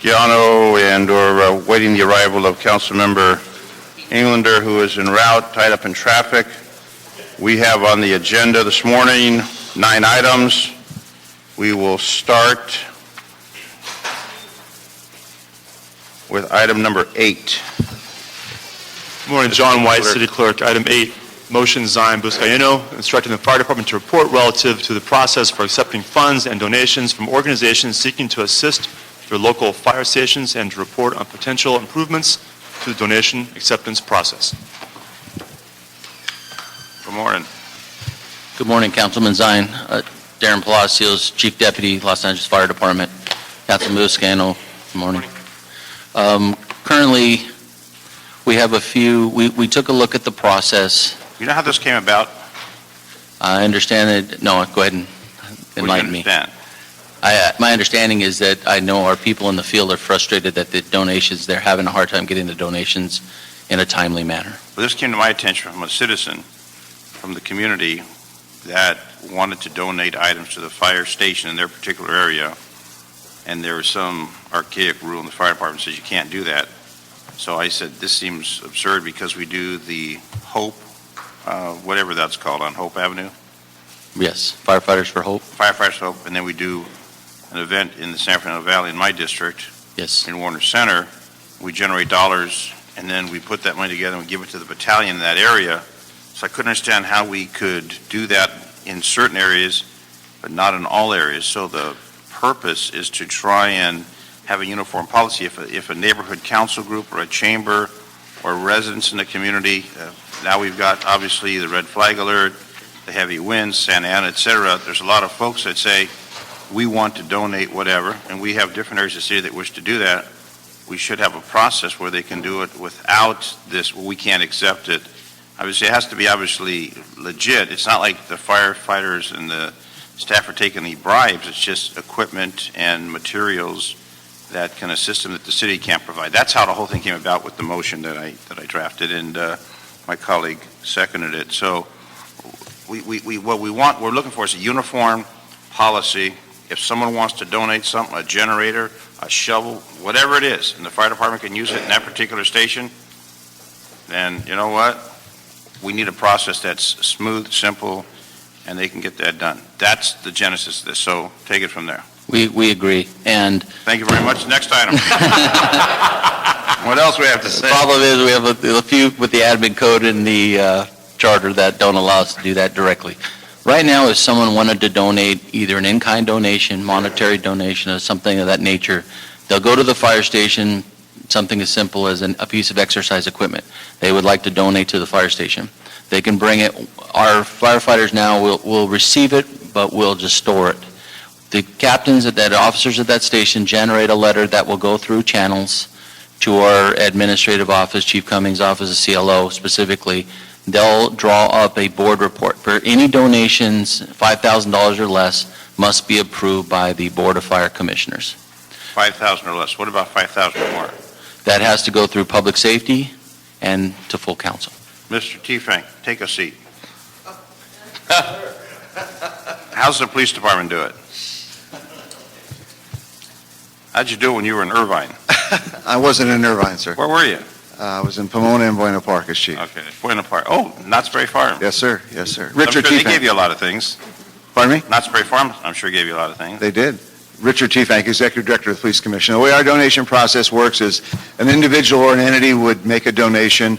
Busciano and/or waiting the arrival of Councilmember Englander, who is en route, tied up in traffic. We have on the agenda this morning 9 items. We will start with item number 8. Good morning, John White, City Clerk. Item 8, motion Zion Buscaino, instructing the Fire Department to report relative to the process for accepting funds and donations from organizations seeking to assist their local fire stations and to report on potential improvements to the donation acceptance process. Good morning. Good morning, Councilman Zion. Darren Palacios, Chief Deputy, Los Angeles Fire Department. Councilman Buscaino, good morning. Currently, we have a few, we took a look at the process. You know how this came about? I understand that, no, go ahead and enlighten me. My understanding is that I know our people in the field are frustrated that the donations, they're having a hard time getting the donations in a timely manner. Well, this came to my attention from a citizen from the community that wanted to donate items to the fire station in their particular area, and there was some archaic rule in the fire department that says you can't do that. So I said, this seems absurd because we do the Hope, whatever that's called, on Hope Avenue. Yes, Firefighters for Hope. Firefighters for Hope, and then we do an event in the San Fernando Valley in my district, Yes. in Warner Center. We generate dollars, and then we put that money together and we give it to the battalion in that area. So I couldn't understand how we could do that in certain areas, but not in all areas. So the purpose is to try and have a uniform policy. If a neighborhood council group or a chamber or residents in the community, now we've got obviously the red flag alert, the heavy winds, Santa Ana, et cetera. There's a lot of folks that say, we want to donate whatever, and we have different areas of the city that wish to do that. We should have a process where they can do it without this, well, we can't accept it. Obviously, it has to be obviously legit. It's not like the firefighters and the staff are taking any bribes. It's just equipment and materials that can assist them that the city can't provide. That's how the whole thing came about with the motion that I drafted, and my colleague seconded it. So what we're looking for is a uniform policy. If someone wants to donate something, a generator, a shovel, whatever it is, and the fire department can use it in that particular station, then you know what? We need a process that's smooth, simple, and they can get that done. That's the genesis of this, so take it from there. We agree, and Thank you very much. Next item. What else we have to the say? problem is we have a few with the admin code and the charter that don't allow us to do that directly. Right now, if someone wanted to donate either an in-kind donation, monetary donation, or something of that nature, they'll go to the fire station, something as simple as a piece of exercise equipment. They would like to donate to the fire station. They can bring it. Our firefighters now will receive it, but we'll just store it. The captains officers at that station generate a letter that will go through channels to our administrative office, Chief Cummings' office, the CLO specifically. They'll draw up a board report. For any donations, $5,000 or less, must be approved by the Board of Fire Commissioners. 5,000 or less. What about 5,000 or more? That has to go through public safety and to full council. Mr. T. Frank, take a seat. How's the police department do it? How'd you do it when you were in Irvine? I wasn't in Irvine, sir. Where were you? I was in Pomona and Buena Park as chief. Okay, Buena Park. Oh, Knott's Berry Farm. Yes, sir. Yes, sir. I'm Richard sure they T. gave you a lot of things. Pardon me? Knott's Berry Farm, I'm sure gave you a lot of things. They did. Richard T. Fank, Executive Director of the Police Commission. The way our donation process works is an individual or an entity would make a donation.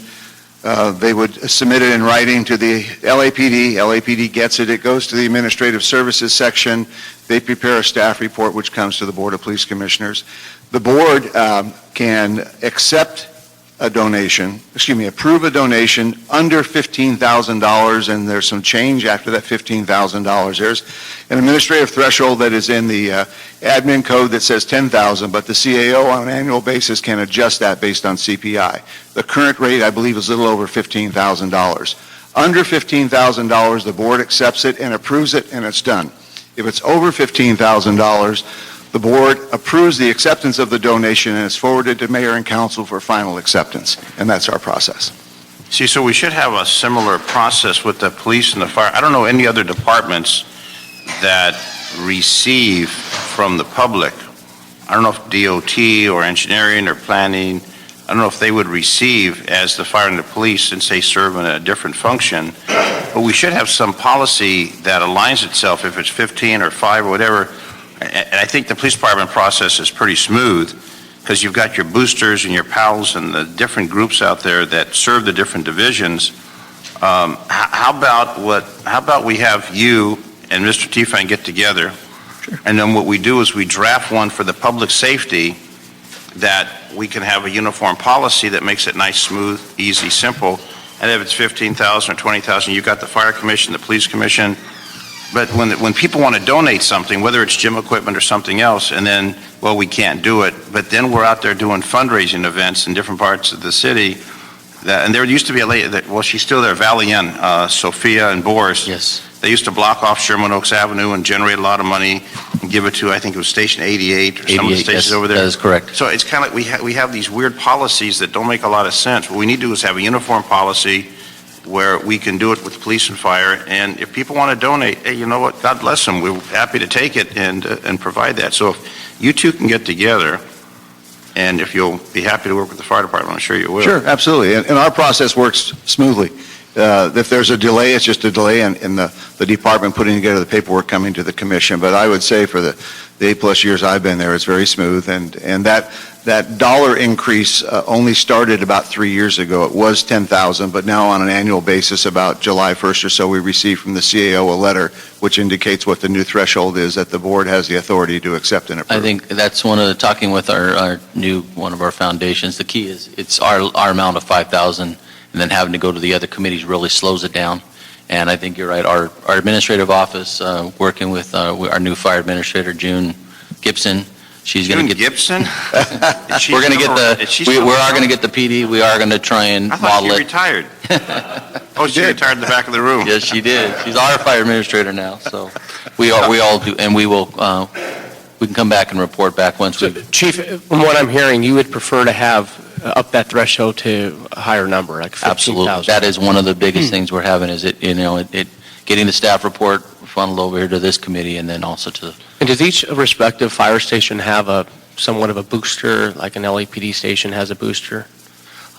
They would submit it in writing to the LAPD. LAPD gets it. It goes to the Administrative Services section. They prepare a staff report, which comes to the Board of Police Commissioners. The board can accept a donation, approve a donation under $15,000, and there's some change after that $15,000. There's an administrative threshold that is in the admin code that says $10,000, but the CAO on an annual basis can adjust that based on CPI. The current rate, I believe, is a little over $15,000. Under $15,000, the board accepts it and approves it, and it's done. If it's over $15,000, the board approves the acceptance of the donation and it's forwarded to mayor and council for final acceptance, and that's our process. See, so we should have a similar process with the police and the fire. I don't know any other departments that receive from the public I don't know if DOT or engineering or planning, I don't know if they would receive as the fire and the police since they serve in a different function, but we should have some policy that aligns itself if it's 15 or 5 or whatever. And I think the police department process is pretty smooth because you've got your boosters and your pals and the different groups out there that serve the different divisions. How about we have you and Mr. Tiefang get together? And then what we do is we draft one for the public safety that we can have a uniform policy that makes it nice, smooth, easy, simple. And if it's 15,000 or 20,000, you've got the fire commission, the police commission. But when people want to donate something, whether it's gym equipment or something else, and then, well, we can't do it, but then we're out there doing fundraising events in different parts of the city. And there used to be a lady, well, she's still there, Valley Inn, Sophia and Boris. Yes. They used to block off Sherman Oaks Avenue and generate a lot of money and give it to, I think it was Station 88 or some of the 88, stations yes, over there. that is correct. So it's kind of like we have these weird policies that don't make a lot of sense. What we need to do is have a uniform policy where we can do it with police and fire. And if people want to donate, hey, you know what? God bless them. We're happy to take it and provide that. So if you two can get together, and if you'll be happy to work with the fire department, I'm sure you will. Sure, absolutely. And our process works smoothly. If there's a delay, it's just a delay in the department putting together the paperwork coming to the commission. But I would say for the 8+ years I've been there, it's very smooth. And that dollar increase only started about 3 years ago. It was 10,000, but now on an annual basis, about July 1st or so, we receive from the CAO a letter which indicates what the new threshold is that the board has the authority to accept and approve. I think that's talking with one of our foundations, the key is it's our amount of 5,000, and then having to go to the other committees really slows it down. And I think you're right, our administrative office, working with our new fire administrator, June Gibson, she's going to get... Gibson? We're going to get we are going to get the PD, we are going to try and I thought model she it. retired. Oh, she retired in the back of the room. Yes, she did. She's our fire administrator now, so we all do, and we will, we can come back and report back once we... Chief, from what I'm hearing, you would prefer to have up that threshold to a higher number, like 15,000? Absolutely. That is one of the biggest things we're having, is getting the staff report funneled over here to this committee and then also to... And does each respective fire station have somewhat of a booster, like an LAPD station has a booster?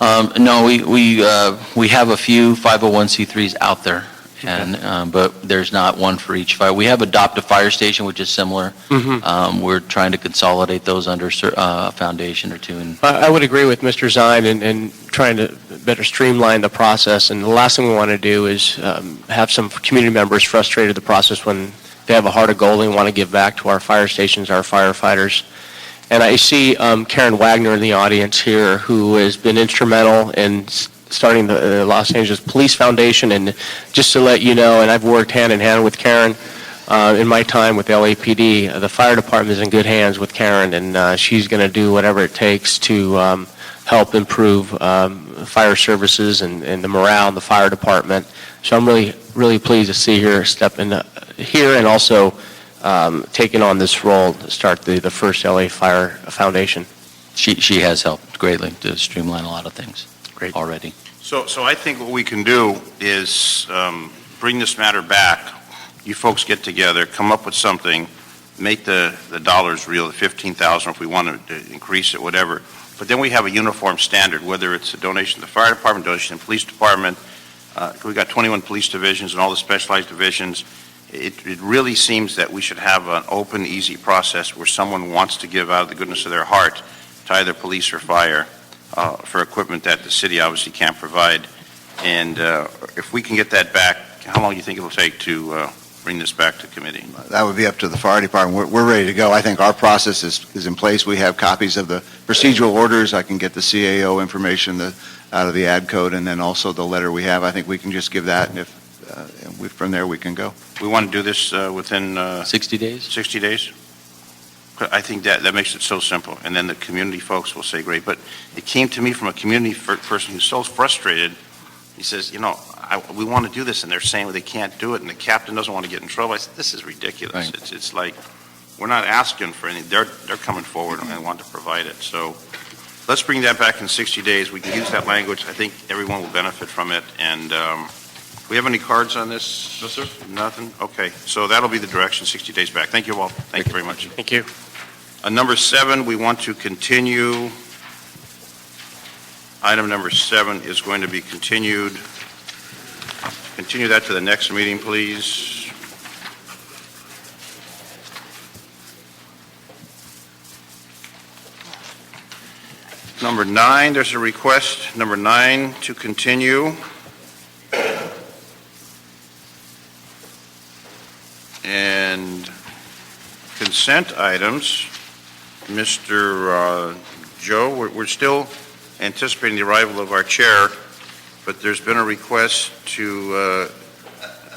No, we have a few 501c3s out there, and but there's not one for each fire. We have Adopt a Fire Station, which is similar. We're trying to consolidate those under a foundation or two. And I would agree with Mr. Zine in trying to better streamline the process, and the last thing we want to do is have some community members frustrated with the process when they have a heart of gold and want to give back to our fire stations, our firefighters. And I see Karen Wagner in the audience here, who has been instrumental in starting the Los Angeles Police Foundation. And just to let you know, and I've worked hand in hand with Karen in my time with LAPD, the fire department is in good hands with Karen, and she's going to do whatever it takes to help improve fire services and the morale in the fire department. So I'm really, really pleased to see her step in here and also taking on this role to start the first LA Fire Foundation. she has helped greatly to streamline a lot of things. Great. Already. So I think what we can do is bring this matter back. You folks get together, come up with something, make the dollars real, the 15,000 if we want to increase it, whatever. But then we have a uniform standard, whether it's a donation to the fire department, donation to the police department. We've got 21 police divisions and all the specialized divisions. It really seems that we should have an open, easy process where someone wants to give out of the goodness of their heart to either police or fire for equipment that the city obviously can't provide. And if we can get that back, how long do you think it will take to bring this back to committee? That would be up to the fire department. We're ready to go. I think our process is in place. We have copies of the procedural orders. I can get the CAO information out of the ad code, and then also the letter we have. I think we can just give that, and from there we can go. We want to do this within 60 days? 60 days? I think that makes it so simple. And then the community folks will say, great. But it came to me from a community person who's so frustrated. He says, we want to do this, and they're saying they can't do it, and the captain doesn't want to get in trouble. I said, this is ridiculous. Right. It's like, we're not asking for anything. They're coming forward and they want to provide it. So let's bring that back in 60 days. We can use that language. I think everyone will benefit from it. And we have any cards on this? No, sir. Nothing? Okay. So that'll be the direction, 60 days back. Thank you all. Thank you very much. Thank you. Number 7, we want to continue. Item number 7 is going to be continued. Continue that to the next meeting, please. Number 9, there's a request, number 9, to continue. And consent items, Mr. Joe, we're still anticipating the arrival of our chair, but there's been a request to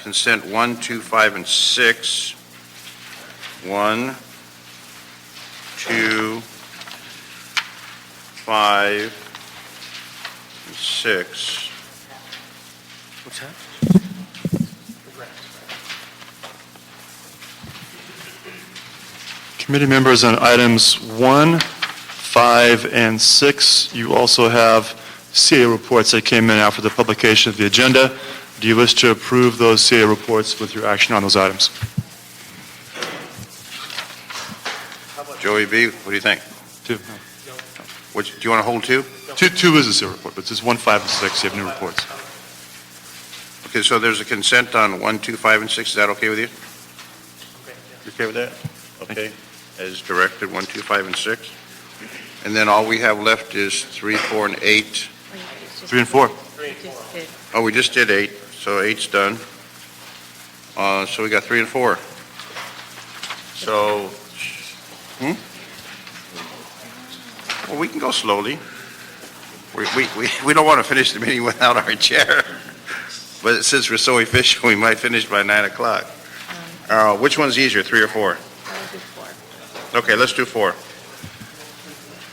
consent 1, 2, 5, and 6. 1, 2, 5, and 6. What's that? Committee members, on items 1, 5, and 6, you also have CA reports that came in after the publication of the agenda. Do you wish to approve those CA reports with your action on those items? Joey B., what do you think? 2. Do you want to hold 2? 2 is a CA report, but it's 1, 5, and 6, you have new reports. Okay, so there's a consent on 1, 2, 5, and 6. Is that okay with you? You okay with that? Okay. As directed, 1, 2, 5, and 6. And then all we have left is 3, 4, and 8. 3 and 4. Oh, we just did 8, so 8's done. So we got 3 and 4. So, well, we can go slowly. We don't want to finish the meeting without our chair. But since we're so efficient, we might finish by 9 o'clock. Which one's easier, 3 or 4? Okay, let's do 4.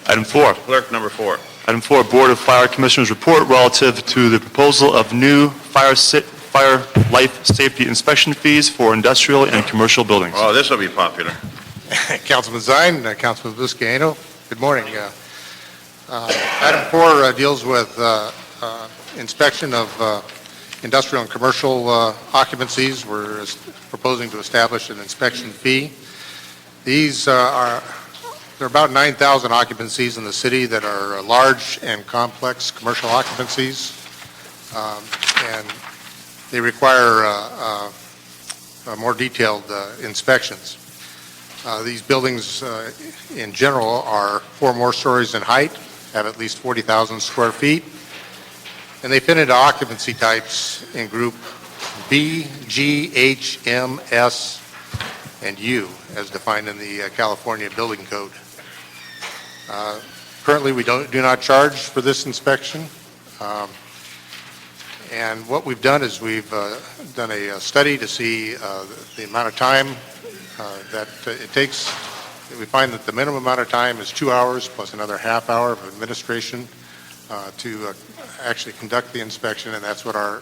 Item 4. Clerk, number 4. Item 4, Board of Fire Commissioners report relative to the proposal of new fire life safety inspection fees for industrial and commercial buildings. Oh, this will be popular. Councilman Zine, Councilman Buscaino, good morning. Item 4 deals with inspection of industrial and commercial occupancies. We're proposing to establish an inspection fee. These there are about 9,000 occupancies in the city that are large and complex commercial occupancies, and they require more detailed inspections. These buildings in general are 4 or more stories in height, have at least 40,000 square feet, and they fit into occupancy types in group B, G, H, M, S, and U, as defined in the California Building Code. Currently, we do not charge for this inspection, and what we've done is we've done a study to see the amount of time that it takes. We find that the minimum amount of time is 2 hours plus another half hour of administration to actually conduct the inspection, and that's what our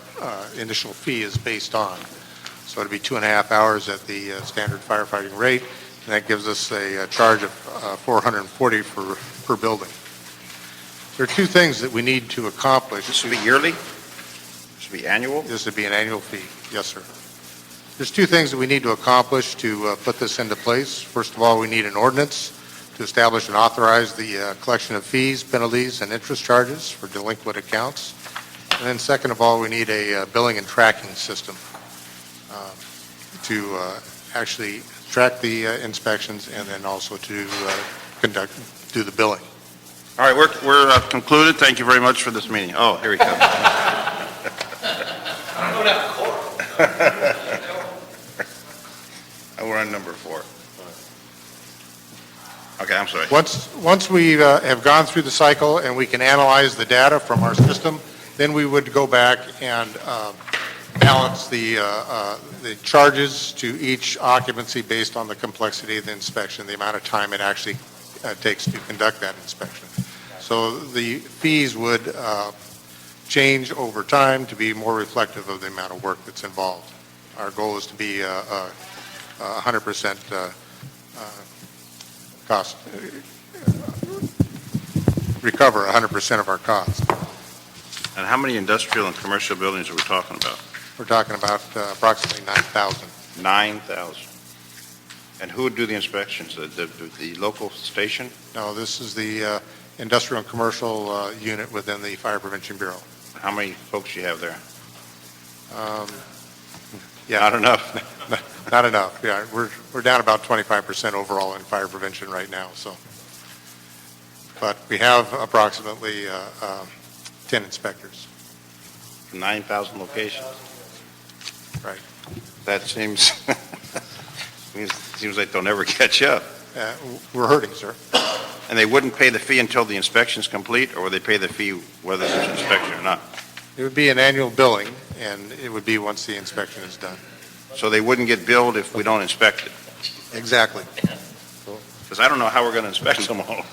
initial fee is based on. So it'd be 2.5 hours at the standard firefighting rate, and that gives us a charge of $440 per building. There are 2 things that we need to accomplish. This will be yearly? This will be annual? This would be an annual fee, yes, sir. There's 2 things that we need to accomplish to put this into place. First of all, we need an ordinance to establish and authorize the collection of fees, penalties, and interest charges for delinquent accounts. And then second of all, we need a billing and tracking system to actually track the inspections and then also to do the billing. All right, we're concluded. Thank you very much for this meeting. Oh, here we go. We're on number 4. Okay, I'm sorry. Once we have gone through the cycle and we can analyze the data from our system, then we would go back and balance the charges to each occupancy based on the complexity of the inspection, the amount of time it actually takes to conduct that inspection. So the fees would change over time to be more reflective of the amount of work that's involved. Our goal is to be 100% cost, recover 100% of our costs. And how many industrial and commercial buildings are we talking about? We're talking about approximately 9,000. 9,000. And who would do the inspections? The local station? No, this is the industrial and commercial unit within the Fire Prevention Bureau. How many folks do you have there? Yeah, Not enough. not enough. Yeah, we're down about 25% overall in fire prevention right now, so. But we have approximately 10 inspectors. 9,000 locations. Right. That seems like they'll never catch up. We're hurting, sir. And they wouldn't pay the fee until the inspection's complete, or would they pay the fee whether there's an inspection or not? It would be an annual billing, and it would be once the inspection is done. So they wouldn't get billed if we don't inspect it? Exactly. Because I don't know how we're going to inspect them all. All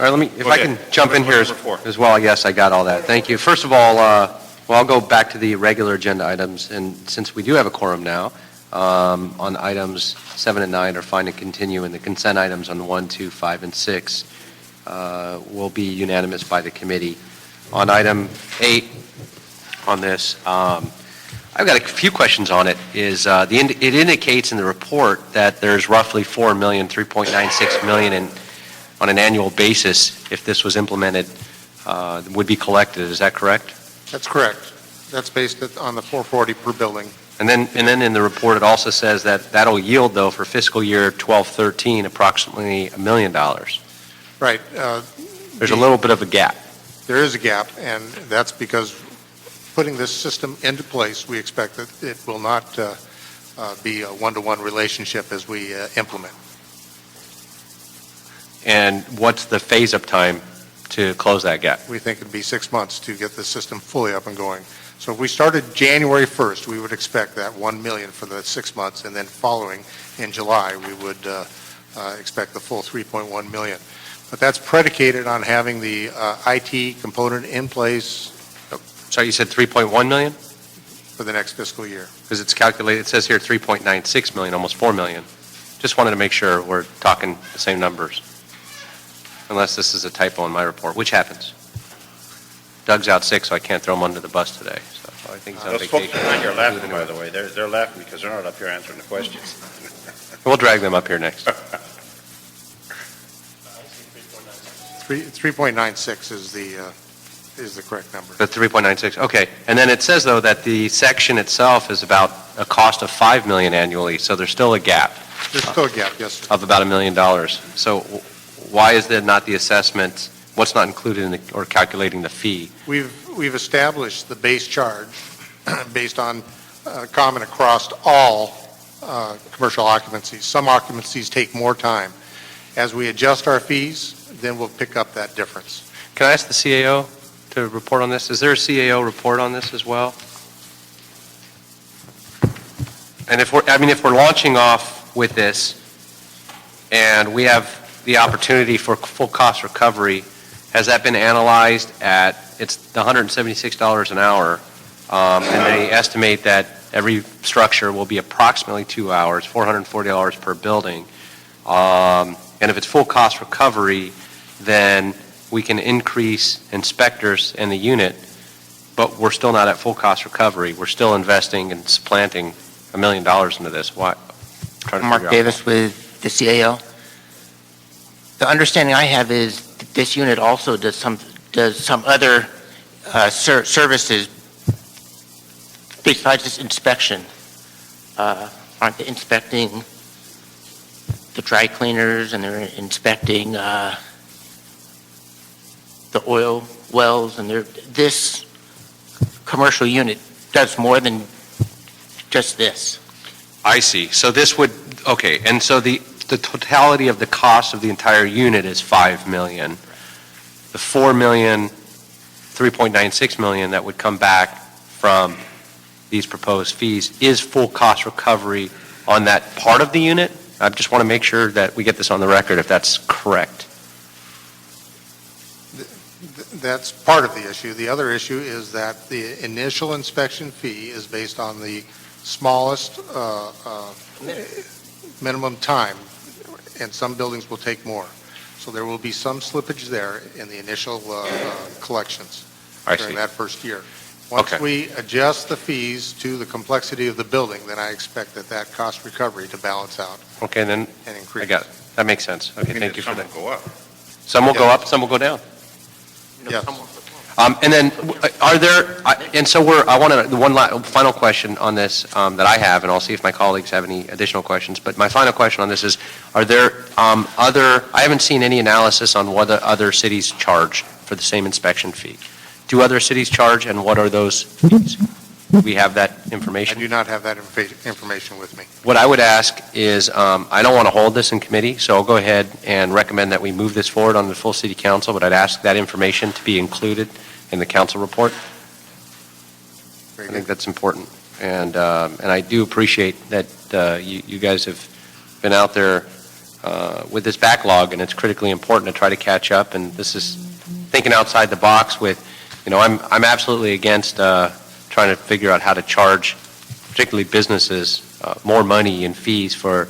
right, let me, if I Okay. can jump in here Number four. as well. Yes, I got all that. Thank you. First of all, well, I'll go back to the regular agenda items, and since we do have a quorum now, on items 7 and 9 are fine to continue, and the consent items on 1, 2, 5, and 6 will be unanimous by the committee. On item 8 on this, I've got a few questions on it. It indicates in the report that there's roughly $4 million, $3.96 million on an annual basis, if this was implemented, would be collected. Is that correct? That's correct. That's based on the 440 per building. And then in the report, it also says that that'll yield, though, for fiscal year 12-13, approximately $1 million. Right. There's a little bit of a gap. There is a gap, and that's because putting this system into place, we expect that it will not be a one-to-one relationship as we implement. And what's the phase-up time to close that gap? We think it'd be 6 months to get the system fully up and going. So if we started January 1st, we would expect that 1 million for the 6 months, and then following in July, we would expect the full 3.1 million. But that's predicated on having the IT component in place So you said 3.1 million? for the next fiscal year. Because it's calculated, it says here 3.96 million, almost 4 million. Just wanted to make sure we're talking the same numbers. Unless this is a typo in my report, which happens. Doug's out sick, so I can't throw him under the bus today. So I think he's on Those folks vacation. behind you are laughing, by the way. They're laughing because they're not up here answering the questions. We'll drag them up here next. 3.96 is the correct number. The 3.96, okay. And then it says, though, that the section itself is about a cost of $5 million annually, so there's still a gap There's still a gap, yes, sir. of about $1 million. So why is there not the assessment, what's not included in the, or calculating the fee? We've established the base charge based on common across all commercial occupancies. Some occupancies take more time. As we adjust our fees, then we'll pick up that difference. Can I ask the CAO to report on this? Is there a CAO report on this as well? And if we're launching off with this, and we have the opportunity for full cost recovery, has that been analyzed at, it's the $176 an hour, and they estimate that every structure will be approximately 2 hours, $440 per building. And if it's full cost recovery, then we can increase inspectors in the unit, but we're still not at full cost recovery. We're still investing and supplanting $1 million into this. Why? Trying to Mark figure out. Davis with the CAO. The understanding I have is that this unit also does some other services besides this inspection. Aren't they inspecting the dry cleaners, and they're inspecting the oil wells, and this commercial unit does more than just this? I see. So this would, okay, and so the totality of the cost of the entire unit is $5 million. The $4 million, $3.96 million that would come back from these proposed fees is full cost recovery on that part of the unit? I just want to make sure that we get this on the record if that's correct. That's part of the issue. The other issue is that the initial inspection fee is based on the smallest minimum time, and some buildings will take more. So there will be some slippage there in the initial collections I during see. that first year. Once Okay. we adjust the fees to the complexity of the building, then I expect that cost recovery to balance out Okay, then, and increase. I got it. That makes sense. Okay, thank you for that. Go up. Some will go Yeah. up, some will go down. Yes. And then, are there, and so I want to, final question on this that I have, and I'll see if my colleagues have any additional questions, but my final question on this is, are there I haven't seen any analysis on what other cities charge for the same inspection fee. Do other cities charge, and what are those fees? Do we have that I information? do not have that information with me. What I would ask is, I don't want to hold this in committee, so I'll go ahead and recommend that we move this forward on the full city council, but I'd ask that information to be included in the council report. Very I think good. that's important. And I do appreciate that you guys have been out there with this backlog, and it's critically important to try to catch up, and this is thinking outside the box with, I'm absolutely against trying to figure out how to charge, particularly businesses, more money in fees for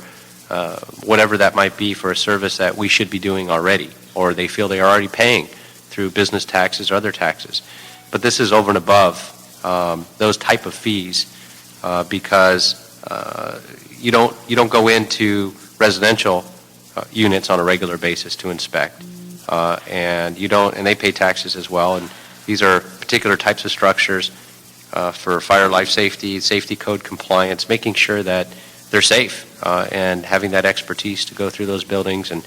whatever that might be for a service that we should be doing already, or they feel they are already paying through business taxes or other taxes. But this is over and above those type of fees because you don't go into residential units on a regular basis to inspect, and they pay taxes as well. And these are particular types of structures for fire, life safety, safety code compliance, making sure that they're safe and having that expertise to go through those buildings. And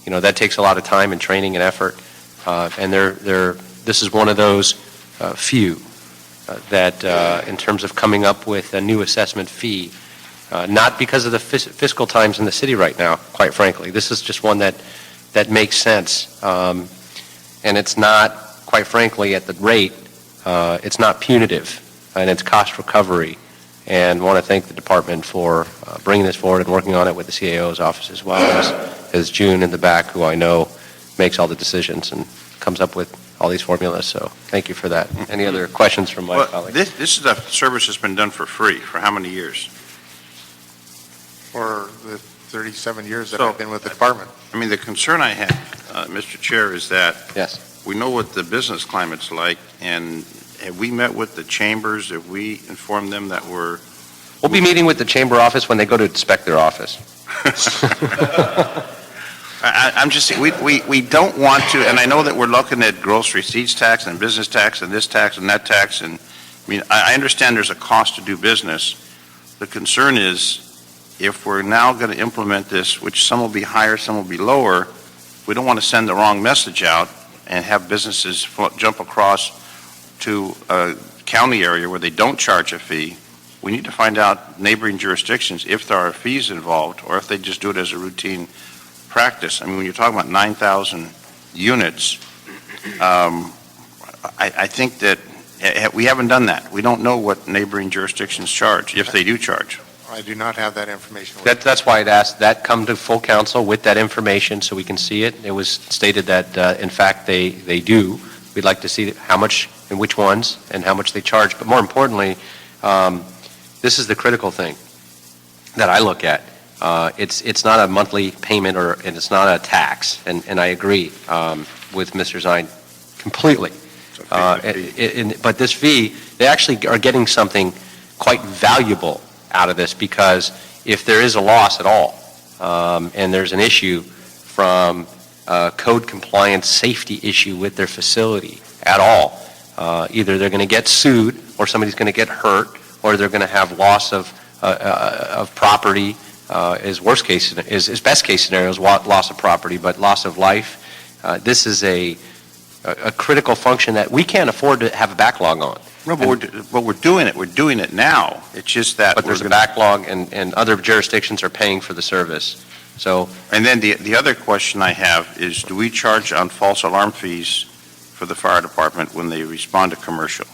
that takes a lot of time and training and effort. And this is one of those few that, in terms of coming up with a new assessment fee, not because of the fiscal times in the city right now, quite frankly. This is just one that makes sense. And it's not, quite frankly, at the rate, it's not punitive, and it's cost recovery. And want to thank the department for bringing this forward and working on it with the CAO's office as well as June in the back, who I know makes all the decisions and comes up with all these formulas. So thank you for that. Any other questions from my Well, colleagues? this is a service that's been done for free for how many years? For the 37 years that So- I've been with the department. I mean, the concern I have, Mr. Chair, is that Yes. we know what the business climate's like, and have we met with the chambers? Have we informed them that we're We'll be meeting with the chamber office when they go to inspect their office. I'm just saying, we don't want to, and I know that we're looking at gross receipts tax and business tax and this tax and that tax, and, I mean, I understand there's a cost to do business. The concern is, if we're now going to implement this, which some will be higher, some will be lower, we don't want to send the wrong message out and have businesses jump across to a county area where they don't charge a fee. We need to find out neighboring jurisdictions if there are fees involved, or if they just do it as a routine practice. I mean, when you're talking about 9,000 units, I think that we haven't done that. We don't know what neighboring jurisdictions charge, if they do charge. I do not have that information with me. That's why I'd asked that come to full council with that information so we can see it. It was stated that, in fact, they do. We'd like to see how much and which ones and how much they charge. But more importantly, this is the critical thing that I look at. It's not a monthly payment and it's not a tax. And I agree with Mr. Zine completely. But this fee, they actually are getting something quite valuable out of this, because if there is a loss at all, and there's an issue from a code compliance safety issue with their facility at all, either they're going to get sued, or somebody's going to get hurt, or they're going to have loss of property, is best case scenario is loss of property, but loss of life. This is a critical function that we can't afford to have a backlog on. No, but we're doing it. We're doing it now. It's just that. But there's a backlog, and other jurisdictions are paying for the service. So, And then the other question I have is, do we charge on false alarm fees for the fire department when they respond to commercial?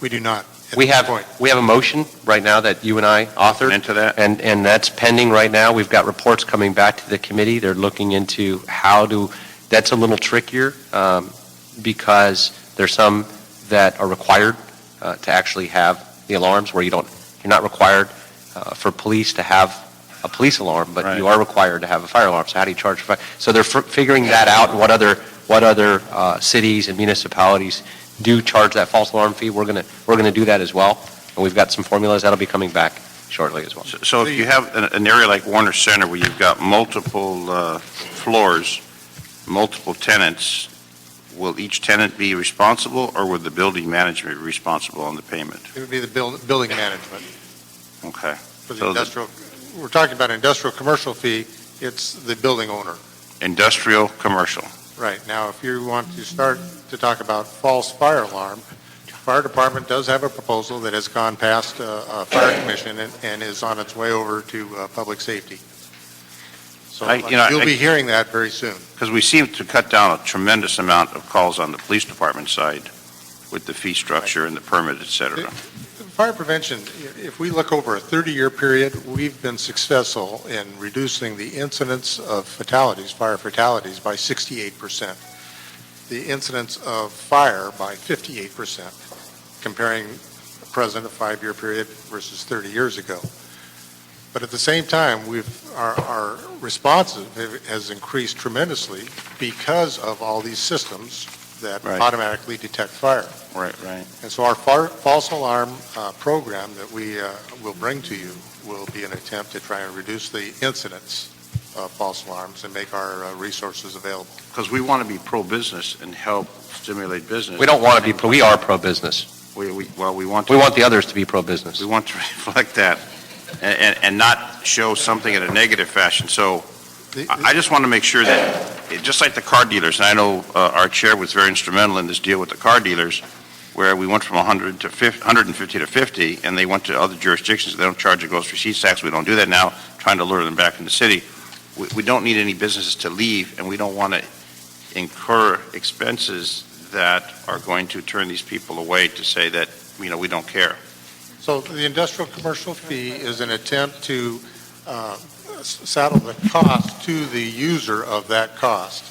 We do not. at we this have point. a motion right now that you and I authored, Into that? and that's pending right now. We've got reports coming back to the committee. They're looking into that's a little trickier, because there's some that are required to actually have the alarms, where you're not required for police to have a police alarm, but you are required to have a fire alarm. So how do you charge for fire? So they're figuring that out, and what other cities and municipalities do charge that false alarm fee, we're going to do that as well. And we've got some formulas that'll be coming back shortly as well. So if you have an area like Warner Center where you've got multiple floors, multiple tenants, will each tenant be responsible, or will the building management be responsible on the payment? It would be the building management Okay. for the So the- industrial, we're talking about industrial commercial fee, it's the building owner. Industrial, commercial. Right, now, if you want to start to talk about false fire alarm, fire department does have a proposal that has gone past a fire commission and is on its way over to public safety. So you'll be hearing that very soon. Because we seem to cut down a tremendous amount of calls on the police department side with the fee structure and the permit, et cetera. Fire prevention, if we look over a 30-year period, we've been successful in reducing the incidence of fatalities, fire fatalities, by 68%. The incidence of fire by 58%, comparing present, a 5-year period versus 30 years ago. But at the same time, our response has increased tremendously because of all these systems that Right. automatically detect fire. Right. And so our false alarm program that we will bring to you will be an attempt to try and reduce the incidence of false alarms and make our resources available. Because we want to be pro-business and help stimulate business. We don't want to be, we are pro-business. We want We want the others to be pro-business. We want to reflect that and not show something in a negative fashion. So I just want to make sure that, just like the car dealers, and I know our chair was very instrumental in this deal with the car dealers, where we went from 150 to 50, and they went to other jurisdictions. They don't charge a gross receipts tax. We don't do that now, trying to lure them back in the city. We don't need any businesses to leave, and we don't want to incur expenses that are going to turn these people away to say that, we don't care. So the industrial commercial fee is an attempt to saddle the cost to the user of that cost,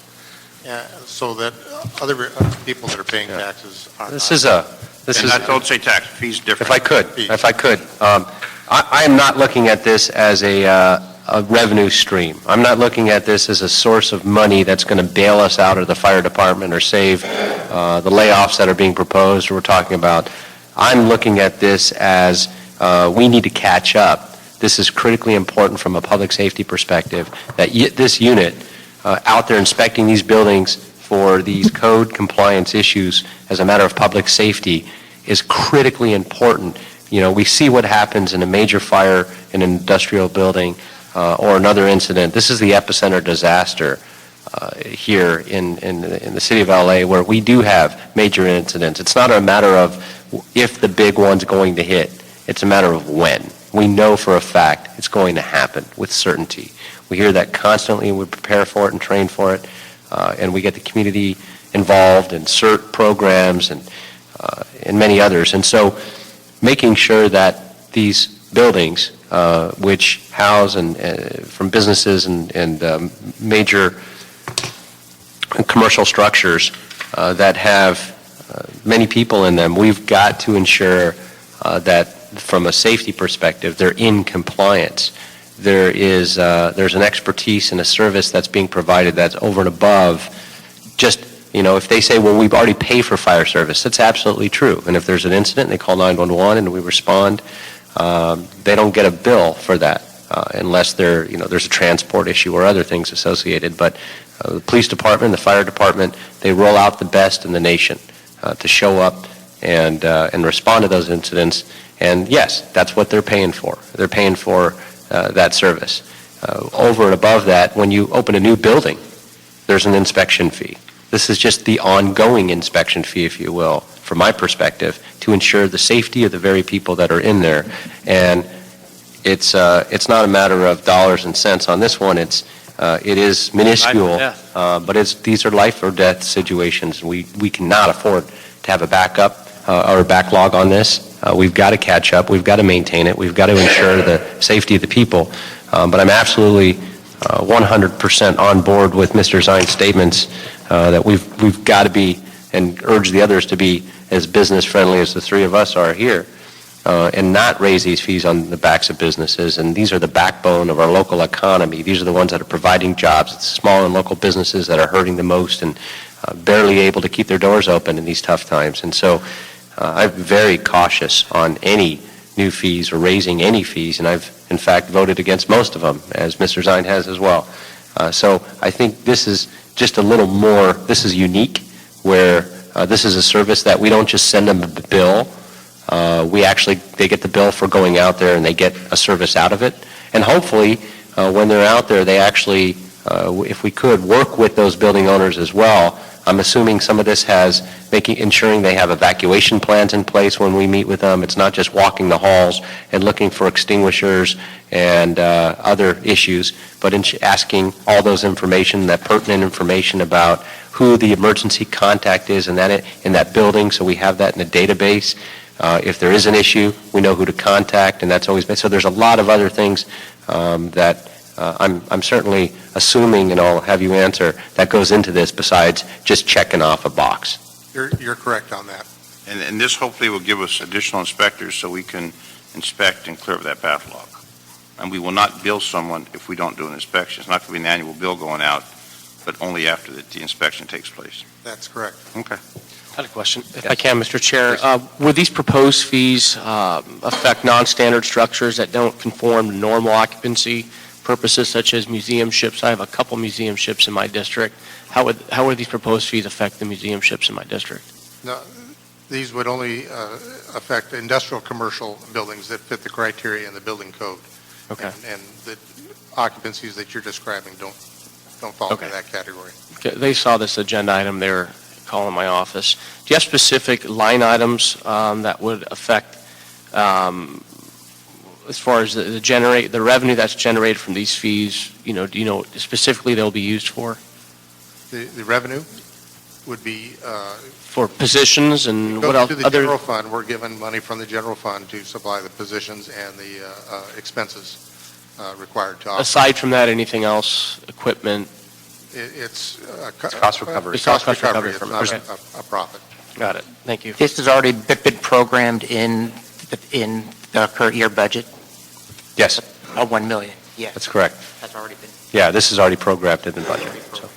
so that other people that are paying taxes are This not. is And don't say tax, fees different. if I could, I am not looking at this as a revenue stream. I'm not looking at this as a source of money that's going to bail us out of the fire department or save the layoffs that are being proposed or we're talking about. I'm looking at this as we need to catch up. This is critically important from a public safety perspective, that this unit out there inspecting these buildings for these code compliance issues as a matter of public safety is critically important. We see what happens in a major fire in an industrial building or another incident. This is the epicenter disaster here in the city of LA, where we do have major incidents. It's not a matter of if the big one's going to hit. It's a matter of when. We know for a fact it's going to happen with certainty. We hear that constantly, and we prepare for it and train for it, and we get the community involved in CERT programs and many others. And so making sure that these buildings, which house from businesses and major commercial structures that have many people in them, we've got to ensure that from a safety perspective, they're in compliance. There's an expertise and a service that's being provided that's over and above just, if they say, well, we've already paid for fire service, that's absolutely true. And if there's an incident, they call 911 and we respond, they don't get a bill for that unless there's a transport issue or other things associated. But the police department, the fire department, they roll out the best in the nation to show up and respond to those incidents. And yes, that's what they're paying for. They're paying for that service. Over and above that, when you open a new building, there's an inspection fee. This is just the ongoing inspection fee, if you will, from my perspective, to ensure the safety of the very people that are in there. And it's not a matter of dollars and cents on this one. It is minuscule, but these are life or death situations. We cannot afford to have a backup or a backlog on this. We've got to catch up. We've got to maintain it. We've got to ensure the safety of the people. But I'm absolutely 100% on board with Mr. Zine's statements that we've got to be, and urge the others to be, as business friendly as the three of us are here, and not raise these fees on the backs of businesses. And these are the backbone of our local economy. These are the ones that are providing jobs. It's small and local businesses that are hurting the most, and barely able to keep their doors open in these tough times. And so I'm very cautious on any new fees or raising any fees, and I've, in fact, voted against most of them, as Mr. Zine has as well. So I think this is just a little more, this is unique, where this is a service that we don't just send them a bill. They get the bill for going out there and they get a service out of it. And hopefully, when they're out there, they actually, if we could, work with those building owners as well. I'm assuming some of this has ensuring they have evacuation plans in place when we meet with them. It's not just walking the halls and looking for extinguishers and other issues, but asking all those information, that pertinent information about who the emergency contact is in that building, so we have that in the database. If there is an issue, we know who to contact, and that's always been. So there's a lot of other things that I'm certainly assuming, and I'll have you answer, that goes into this besides just checking off a box. You're correct on that. And this hopefully will give us additional inspectors so we can inspect and clear up that backlog. And we will not bill someone if we don't do an inspection. It's not going to be an annual bill going out, but only after the inspection takes place. That's correct. Okay. I had a question, if I can, Mr. Chair. Will these proposed fees affect non-standard structures that don't conform to normal occupancy purposes, such as museum ships? I have a couple museum ships in my district. How would these proposed fees affect the museum ships in my district? No, these would only affect industrial commercial buildings that fit the criteria in the building code. Okay. And the occupancies that you're describing don't fall into that category. Okay, they saw this agenda item, they're calling my office. Do you have specific line items that would affect, as far as the revenue that's generated from these fees, do you know specifically they'll be used for? The revenue would be For positions and what go else? to the general fund. We're given money from the general fund to supply the positions and the expenses required to operate. Aside from that, anything else, equipment? It's cost recovery. It's cost Cost recovery recovery. It's from- not a profit. Got it, thank you. This has already been programmed in the current year budget Yes, of 1 million. Yes, that's correct. that's already been. Yeah, this is already programmed in the budget. So.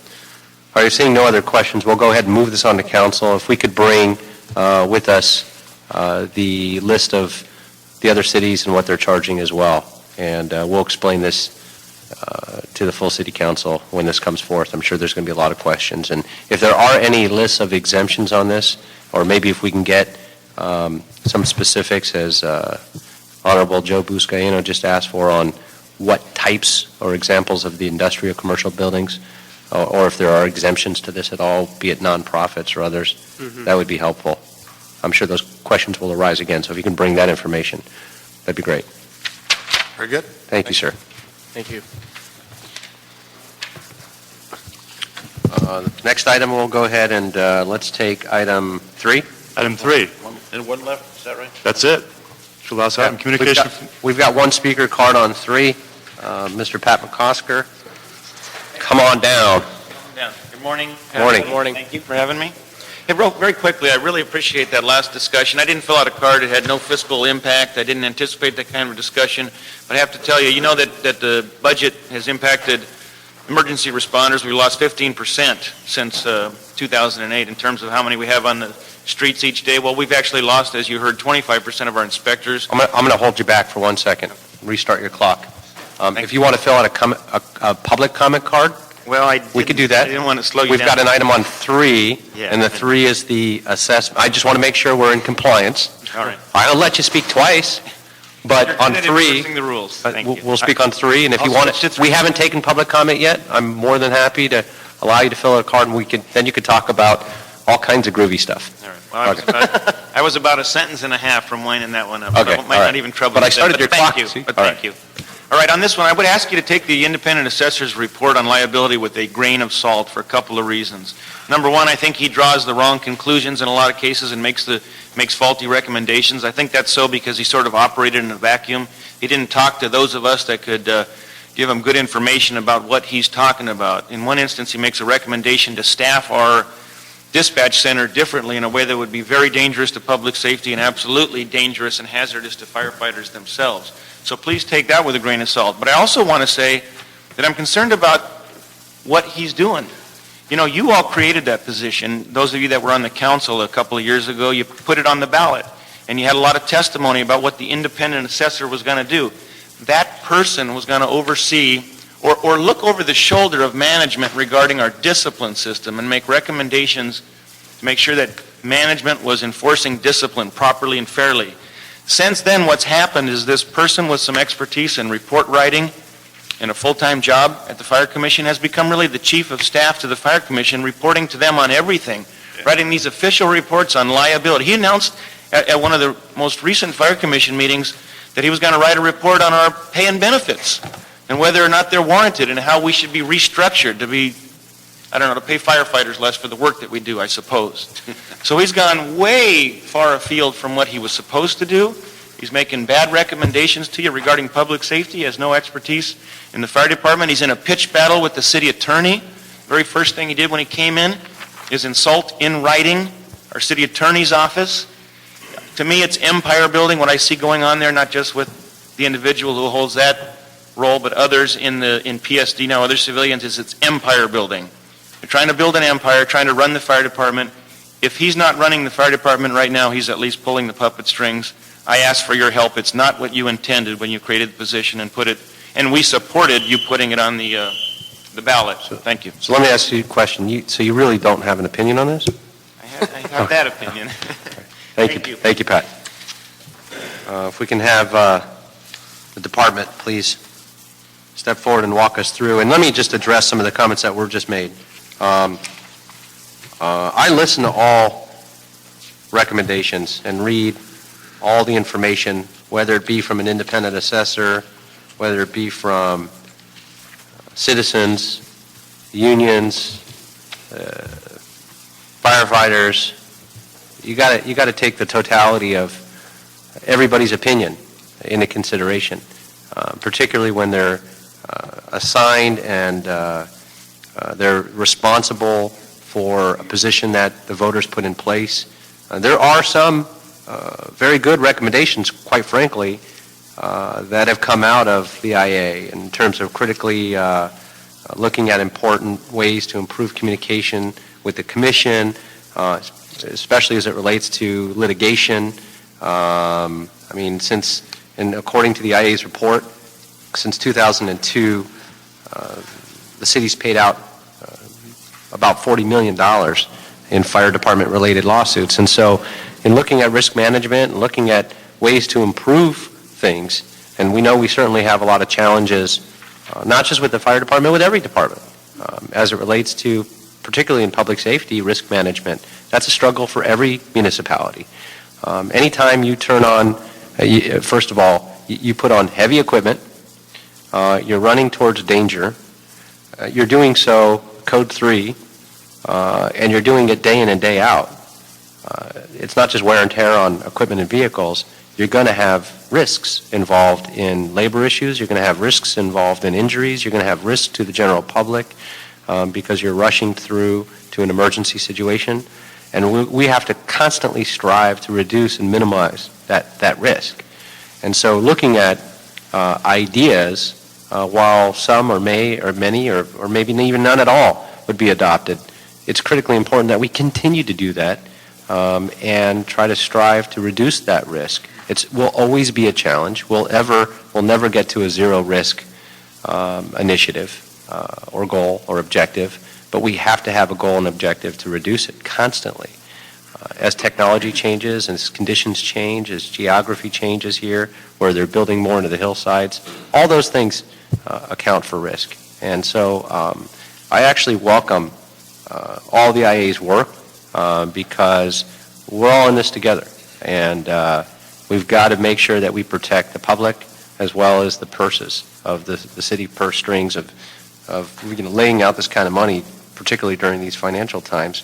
Are you seeing no other questions? We'll go ahead and move this on to council. If we could bring with us the list of the other cities and what they're charging as well. And we'll explain this to the full city council when this comes forth. I'm sure there's going to be a lot of questions. And if there are any lists of exemptions on this, or maybe if we can get some specifics as Honorable Joe Buscaino just asked for on what types or examples of the industrial commercial buildings, or if there are exemptions to this at all, be it nonprofits or others, that would be helpful. I'm sure those questions will arise again, so if you can bring that information, that'd be great. Very good. Thank you, sir. Thank you. Next item, we'll go ahead and let's take item 3. Item 3, And one left, is that right? that's it. So last item, communication. We've got one speaker card on 3, Mr. Pat McCosker. Come on down. Good morning. Morning. Good morning. Thank you for having me. Hey, very quickly, I really appreciate that last discussion. I didn't fill out a card. It had no fiscal impact. I didn't anticipate that kind of discussion. But I have to tell you, that the budget has impacted emergency responders. We lost 15% since 2008 in terms of how many we have on the streets each day. Well, we've actually lost, as you heard, 25% of our inspectors. I'm going to hold you back for 1 second. Restart your clock. If you want to fill out a public comment card, Well, we could do that. I didn't want to slow you We've down. got an item on 3, Yeah. and the 3 is the assessment. I just want to make sure we're in compliance. All right. I'll let you speak twice, but You're on good at 3, enforcing the rules. Thank you. we'll speak on 3, and if you I'll want switch to to, 3. we haven't taken public comment yet. I'm more than happy to allow you to fill out a card, and then you could talk about all kinds of groovy stuff. All right. Well, I was about a sentence and a half from winding that one up. Okay, I might all not right. even trouble But I you with started that, your thank clock, you. see? But All thank right. you. All right, on this one, I would ask you to take the independent assessor's report on liability with a grain of salt for a couple of reasons. Number one, I think he draws the wrong conclusions in a lot of cases and makes faulty recommendations. I think that's so because he sort of operated in a vacuum. He didn't talk to those of us that could give him good information about what he's talking about. In one instance, he makes a recommendation to staff our dispatch center differently in a way that would be very dangerous to public safety and absolutely dangerous and hazardous to firefighters themselves. So please take that with a grain of salt. But I also want to say that I'm concerned about what he's doing. You know, you all created that position. Those of you that were on the council a couple of years ago, you put it on the ballot, and you had a lot of testimony about what the independent assessor was going to do. That person was going to oversee or look over the shoulder of management regarding our discipline system and make recommendations to make sure that management was enforcing discipline properly and fairly. Since then, what's happened is this person with some expertise in report writing and a full-time job at the Fire Commission has become really the chief of staff to the Fire Commission, reporting to them on everything, writing these official reports on liability. He announced at one of the most recent Fire Commission meetings that he was going to write a report on our pay and benefits and whether or not they're warranted and how we should be restructured to be, I don't know, to pay firefighters less for the work that we do, I suppose. So he's gone way far afield from what he was supposed to do. He's making bad recommendations to you regarding public safety. He has no expertise in the fire department. He's in a pitched battle with the city attorney. The very first thing he did when he came in is insult in writing our city attorney's office. To me, it's empire building, what I see going on there, not just with the individual who holds that role, but others in PSD now, other civilians, is it's empire building. They're trying to build an empire, trying to run the fire department. If he's not running the fire department right now, he's at least pulling the puppet strings. I ask for your help. It's not what you intended when you created the position and put it, and we supported you putting it on the ballot. So thank you. So let me ask you a question. So you really don't have an opinion on this? I have that opinion. Thank you. Thank you, Pat. If we can have the department, please, step forward and walk us through. And let me just address some of the comments that were just made. I listen to all recommendations and read all the information, whether it be from an independent assessor, whether it be from citizens, unions, firefighters. You got to take the totality of everybody's opinion into consideration, particularly when they're assigned and they're responsible for a position that the voters put in place. There are some very good recommendations, quite frankly, that have come out of the IA in terms of critically looking at important ways to improve communication with the Commission, especially as it relates to litigation. I mean, according to the IA's report, since 2002, the city's paid out about $40 million in fire department-related lawsuits. And so in looking at risk management and looking at ways to improve things, and we know we certainly have a lot of challenges, not just with the fire department, with every department, as it relates to, particularly in public safety, risk management. That's a struggle for every municipality. Anytime you turn on, first of all, you put on heavy equipment, you're running towards danger, you're doing so code 3, and you're doing it day in and day out. It's not just wear and tear on equipment and vehicles. You're going to have risks involved in labor issues. You're going to have risks involved in injuries. You're going to have risks to the general public because you're rushing through to an emergency situation. And we have to constantly strive to reduce and minimize that risk. And so looking at ideas, while some or may or many or maybe even none at all would be adopted, it's critically important that we continue to do that and try to strive to reduce that risk. It will always be a challenge. We'll never get to a zero risk initiative or goal or objective, but we have to have a goal and objective to reduce it constantly. As technology changes, as conditions change, as geography changes here, where they're building more into the hillsides, all those things account for risk. And so I actually welcome all the IA's work because we're all in this together. And we've got to make sure that we protect the public as well as the purses of the city purse strings of laying out this kind of money, particularly during these financial times.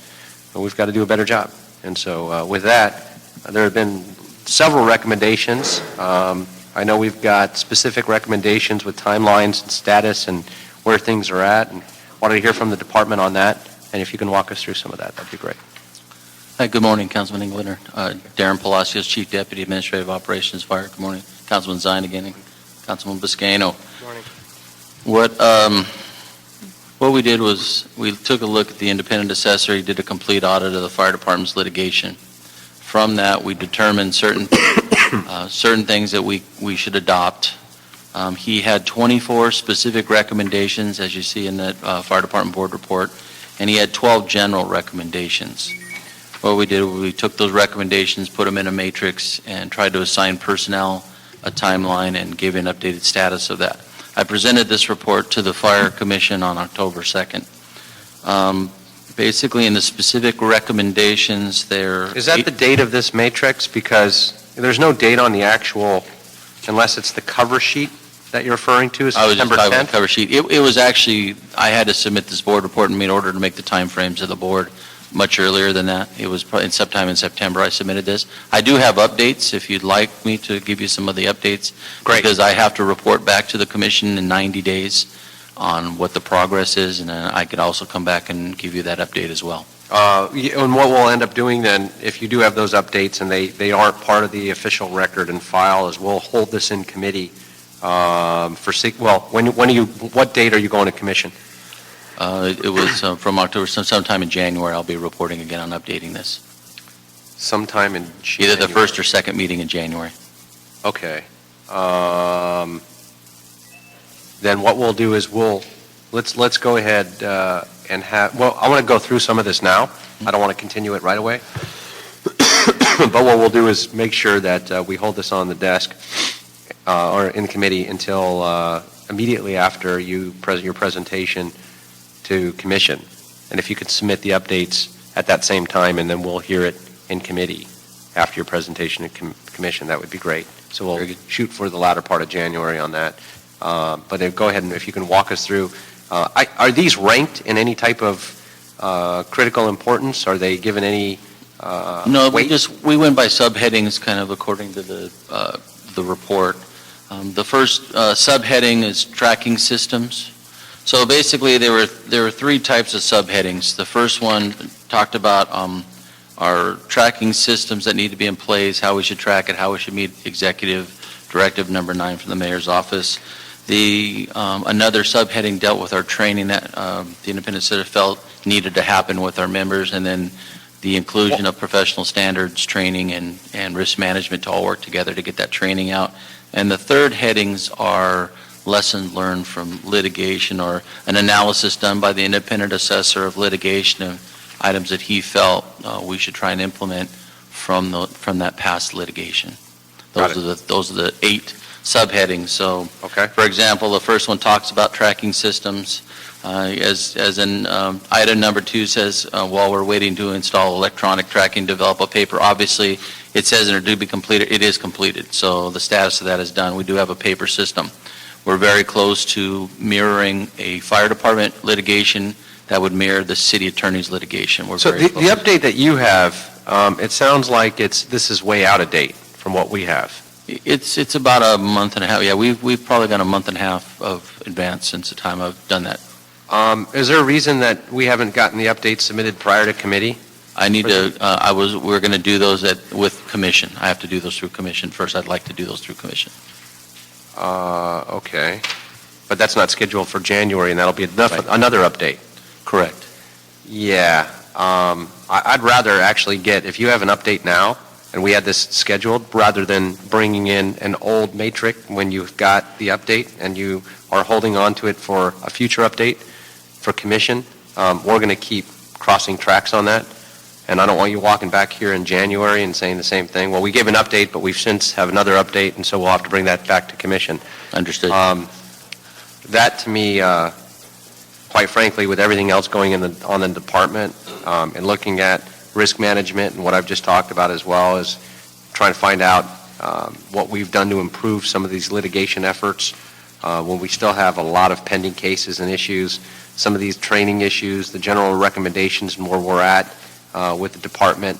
But we've got to do a better job. And so with that, there have been several recommendations. I know we've got specific recommendations with timelines and status and where things are at, and wanted to hear from the department on that. And if you can walk us through some of that, that'd be great. Hi, good morning, Councilman Englander. Darren Palacios, Chief Deputy Administrative Operations Fire. Good morning. Councilman Zine again, and Councilman Biscayno. Good morning. What What we did was, we took a look at the independent assessor, he did a complete audit of the fire department's litigation. From that, we determined certain things that we should adopt. He had 24 specific recommendations, as you see in that fire department board report, and he had 12 general recommendations. What we did, we took those recommendations, put them in a matrix, and tried to assign personnel a timeline and gave an updated status of that. I presented this report to the Fire Commission on October 2nd. Basically, in the specific recommendations, Is that the date of this matrix? Because there's no date on the actual, unless it's the cover sheet that you're referring to, is I was just September talking about 10th? the cover sheet. It was actually, I had to submit this board report in order to make the timeframes of the board much earlier than that. It was probably sometime in September I submitted this. I do have updates, if you'd like me to give you some of the updates. Great. Because I have to report back to the commission in 90 days on what the progress is, and then I could also come back and give you that update as well. And what we'll end up doing then, if you do have those updates and they aren't part of the official record and file, is we'll hold this in committee what date are you going to commission? It was from October, sometime in January, I'll be reporting again on updating this. Sometime in January. Either the first or second meeting in January. Okay. Then what we'll do is let's go ahead and have, I want to go through some of this now. I don't want to continue it right away. But what we'll do is make sure that we hold this on the desk or in committee until immediately after your presentation to commission. And if you could submit the updates at that same time, and then we'll hear it in committee after your presentation to commission, that would be great. So we'll shoot for the latter part of January on that. But then go ahead, and if you can walk us through, are these ranked in any type of critical importance? Are they given any No, weight? we went by subheadings, kind of according to the report. The first subheading is tracking systems. So basically, there were three types of subheadings. The first one talked about our tracking systems that need to be in place, how we should track it, how we should meet Executive Directive Number 9 from the Mayor's Office. Another subheading dealt with our training that the independent center felt needed to happen with our members, and then the inclusion of professional standards training and risk management to all work together to get that training out. And the third headings are lessons learned from litigation, or an analysis done by the independent assessor of litigation of items that he felt we should try and implement from that past litigation. Those are the 8 subheadings. So, Okay. for example, the first one talks about tracking systems. As in item number 2 says, while we're waiting to install electronic tracking, develop a paper. Obviously, it says it to be completed. It is completed. So the status of that is done. We do have a paper system. We're very close to mirroring a fire department litigation that would mirror the city attorney's litigation. We're So very the close. update that you have, it sounds like this is way out of date from what we have. It's about a month and a half. Yeah, we've probably got a month and a half of advance since the time I've done that. Is there a reason that we haven't gotten the updates submitted prior to committee? I need to, we're going to do those with commission. I have to do those through commission first. I'd like to do those through commission. Okay. But that's not scheduled for January, and that'll be another update. Correct. Yeah. I'd rather actually get, if you have an update now, and we had this scheduled, rather than bringing in an old matrix when you've got the update and you are holding on to it for a future update for commission, we're going to keep crossing tracks on that. And I don't want you walking back here in January and saying the same thing. Well, we gave an update, but we've since have another update, and so we'll have to bring that back to commission. Understood. That, to me, quite frankly, with everything else going on the department, and looking at risk management and what I've just talked about, as well as trying to find out what we've done to improve some of these litigation efforts, when we still have a lot of pending cases and issues, some of these training issues, the general recommendations and where we're at with the department.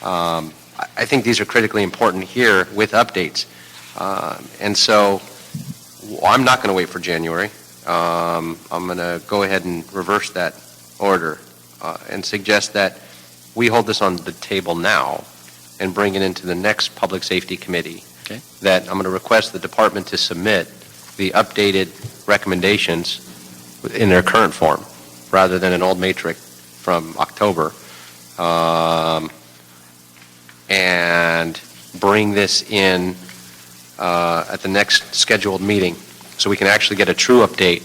I think these are critically important here with updates. And so I'm not going to wait for January. I'm going to go ahead and reverse that order and suggest that we hold this on the table now and bring it into the next Public Safety Committee. Okay. That I'm going to request the department to submit the updated recommendations in their current form. rather than an old matrix from October, and bring this in at the next scheduled meeting, so we can actually get a true update.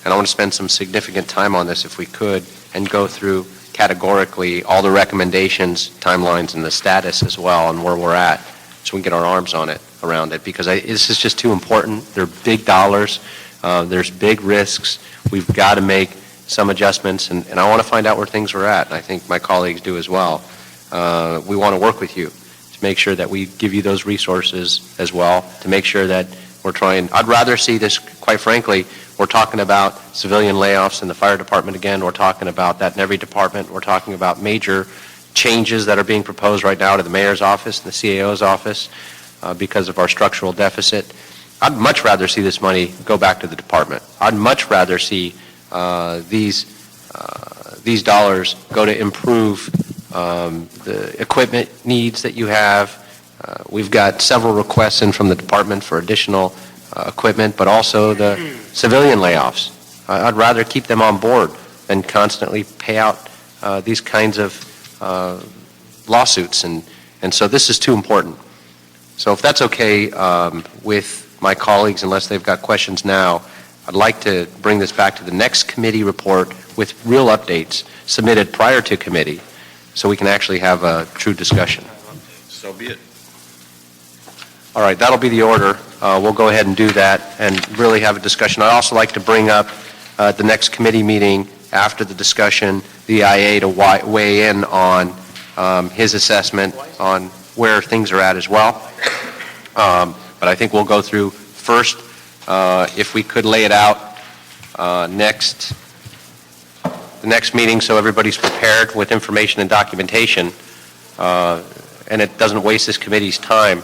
And I want to spend some significant time on this if we could, and go through categorically all the recommendations, timelines, and the status as well, and where we're at, so we can get our arms around it, because this is just too important. They're big dollars. There's big risks. We've got to make some adjustments, and I want to find out where things are at, and I think my colleagues do as well. We want to work with you to make sure that we give you those resources as well, to make sure that we're trying. I'd rather see this, quite frankly. We're talking about civilian layoffs in the fire department again. We're talking about that in every department. We're talking about major changes that are being proposed right now to the mayor's office and the CAO's office because of our structural deficit. I'd much rather see this money go back to the department. I'd much rather see these dollars go to improve the equipment needs that you have. We've got several requests in from the department for additional equipment, but also the civilian layoffs. I'd rather keep them on board than constantly pay out these kinds of lawsuits, and so this is too important. So if that's okay with my colleagues, unless they've got questions now, I'd like to bring this back to the next committee report with real updates submitted prior to committee, so we can actually have a true discussion. So be it. All right, that'll be the order. We'll go ahead and do that and really have a discussion. I'd also like to bring up at the next committee meeting after the discussion, the IA to weigh in on his assessment on where things are at as well. But I think we'll go through first, if we could lay it out the next meeting so everybody's prepared with information and documentation, and it doesn't waste this committee's time.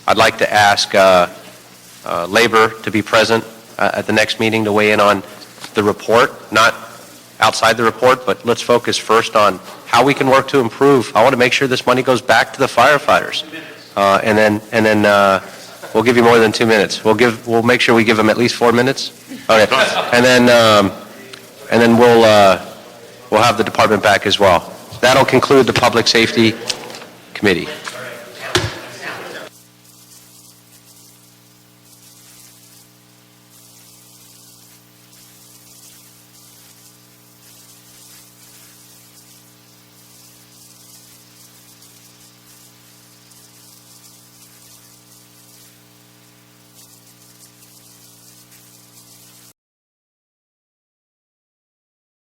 I'd like to ask Labor to be present at the next meeting to weigh in on the report, not outside the report, but let's focus first on how we can work to improve. I want to make sure this money goes back to the firefighters. And then we'll give you more than 2 minutes. We'll make sure we give them at least 4 minutes. Okay. And then we'll have the department back as well. That'll conclude the Public Safety Committee.